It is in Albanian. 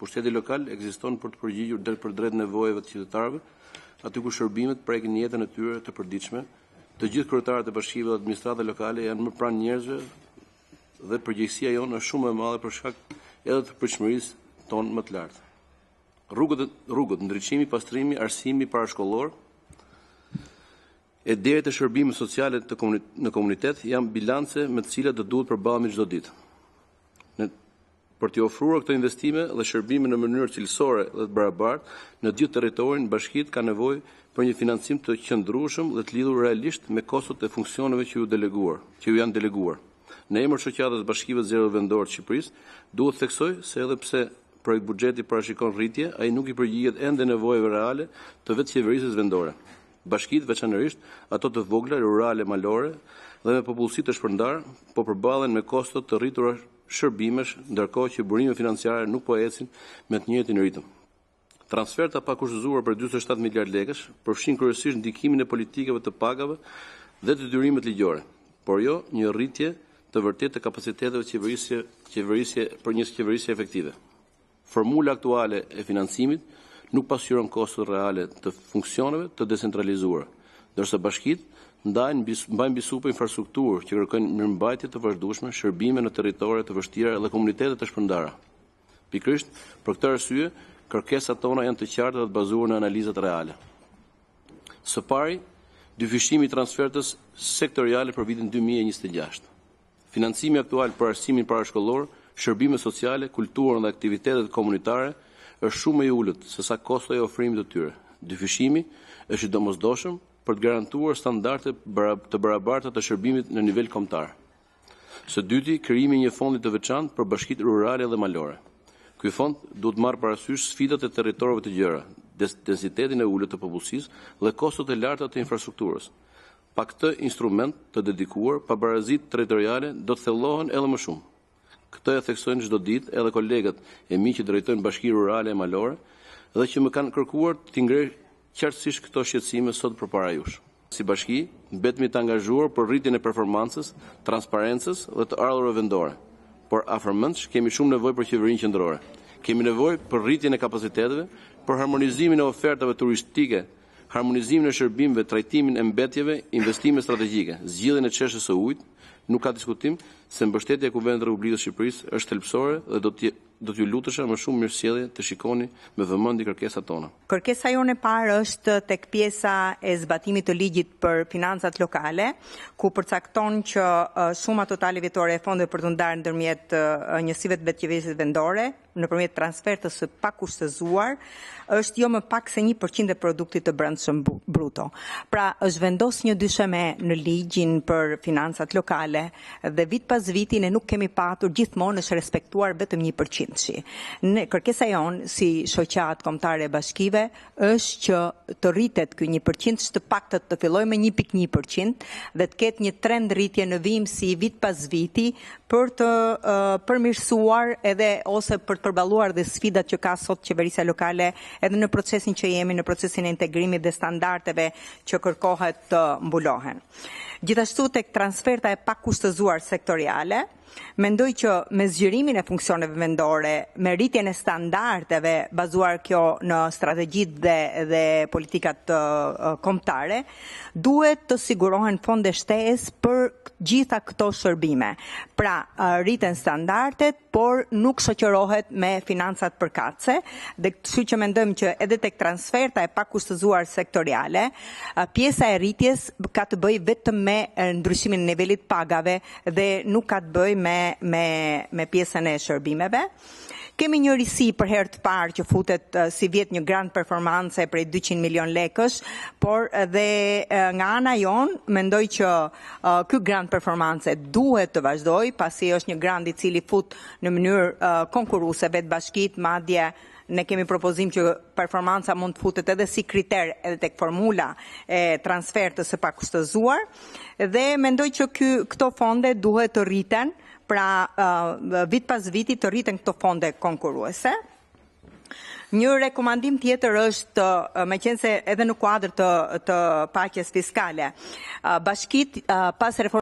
Pushteti lokal ekziston për të përgjigjur drejt për drejt nevojave të qytetarëve, aty ku shërbimet prekin jetën e tyre të përditshme. Të gjithë kryetarët e bashkive dhe administrata lokale janë më pranë njerëzve dhe përgjegjësia jonë është shumë e madhe për shkak edhe të pritshmërisë tonë më të lartë. Rrugët, ndriçimi, pastrimi, arsimi parashkollor e deri te shërbimet sociale në komunitet janë bilance me të cilat do duhet përballemi çdo ditë. Për të ofruar këto investime dhe shërbime në mënyrë cilësore dhe të barabartë në gjithë territorin, bashkitë ka nevojë për një financim të qëndrueshëm dhe të lidhur realisht me kostot e funksioneve që ju janë deleguar. Në emër shoqatës bashkive zero vendore të Shqipërisë, duhet theksoj se edhe pse projekt buxheti parashikon rritje, ai nuk i përgjigjet ende nevojave reale të vetë qeverisë vendore. Bashkitë, veçanërisht ato të vogla, rurale, malore dhe me popullsi të shpërndar, po përballen me kosto të rritura shërbimesh, ndërkohë që burimet financiare nuk po ecin me të njëjtin ritëm. Transferta pa kushtëzuar për 47 miliard lekësh përfshin kryesisht ndikimin e politikave të pagave dhe të detyrimet ligjore, por jo një rritje të vërtetë të kapaciteteve qeverisje për një qeverisje efektive. Formula aktuale e financimit nuk pasqyron kostot reale të funksioneve të decentralizuara, ndërsa bashkitë mbajnë bisu për infrastrukturë që kërkojnë mirëmbajtje të vazhdueshme, shërbime në territore të vështira dhe komunitete të shpërndara. Pikërisht, për këtë arsye, kërkesat tona janë të qarta dhe të bazuar në analizat reale. Së pari, dyfishimi i transfertës sektoriale për vitin 2026. Financimi aktual për arsimin parashkollor, shërbime sociale, kulturën dhe aktivitetet komunitare është shumë më i ulët se sa kosto e ofrimit të tyre. Dyfishimi është i domosdoshëm për të garantuar standarde të barabarta të shërbimit në nivel kombëtar. Së dyti, krijimi i një fondi të veçantë për bashkitë rurale dhe malore. Ky fond duhet marrë parasysh sfidat e territorëve të gjera, densitetin e ulët të popullsisë dhe kostot e larta të infrastrukturës. Pa këtë instrument të dedikuar, pabarazitë territoriale do të thellohen edhe më shumë. Këtë e theksojnë çdo ditë edhe kolegët e mi që drejtojnë bashki rurale e malore dhe që më kanë kërkuar të ngrej qartësisht këto shqetësime sot përpara jush. Si bashki, mbetemi të angazhuar për rritjen e performancës, transparencës dhe të ardhurave vendore. Por afërmendsh kemi shumë nevojë për qeverinë qendrore. Kemi nevojë për rritjen e kapaciteteve, për harmonizimin e ofertave turistike, harmonizimin e shërbimeve, trajtimin e mbetjeve, investime strategjike, zgjidhjen e çështjes së ujit. Nuk ka diskutim se mbështetja e Kuvendit të Republikës së Shqipërisë është thelbësore dhe do t'ju lutesha më shumë mirësjellje të shikoni me vëmendje kërkesat tona. Kërkesa jone parë është tek pjesa e zbatimit të ligjit për financat lokale, ku përcakton që suma totale vjetore e fondeve për të ndarë ndërmjet njësive të vetëqeverisë vendore nëpërmjet transfertës së pakushtëzuar është jo më pak se 1% e produktit të brendshëm bruto. Pra është vendos një dysheme në ligjin për financat lokale dhe vit pas viti ne nuk kemi patur gjithmonë është respektuar vetëm 1%. Kërkesa jonë si shoqat kombëtare e bashkive është që të rritet ky 1%, të paktën të fillojë me 1.1% dhe të ketë një trend rritje në vimësi vit pas viti për të përmirësuar edhe ose për të përballuar dhe sfidat që ka sot qeverisja lokale edhe në procesin që jemi, në procesin e integrimit dhe standardeve që kërkohet të mbulohen. Gjithashtu tek transferta e pakushtëzuar sektoriale, mendoj që me zgjerimin e funksioneve vendore, me rritjen e standardeve bazuar kjo në strategjitë dhe politikat kombëtare, duhet të sigurohen fonde shtesë për gjitha këto shërbime. Pra, rriten standardet, por nuk shoqërohet me financat përkatëse, dhe kështu që mendojmë që edhe tek transferta e pakushtëzuar sektoriale, pjesa e rritjes ka të bëjë vetëm me ndryshimin e nivelit pagave dhe nuk ka të bëjë me pjesën e shërbimeve. Kemi një risi për herë të parë që futet si vjet një grant performance prej 200 milion lekësh, por dhe nga ana jon mendoj që ky grant performance duhet të vazhdoj, pasi është një grant i cili fut në mënyrë konkurruese vetë bashkitë, madje ne kemi propozim që performanca mund të futet edhe si kriter edhe tek formula e transfertës së pakushtëzuar dhe mendoj që këto fonde duhet të rriten, pra vit pas viti të rriten këto fonde konkurruese. Një rekomandim tjetër është, meqense edhe në kuadër të paqes fiskale, bashkitë pas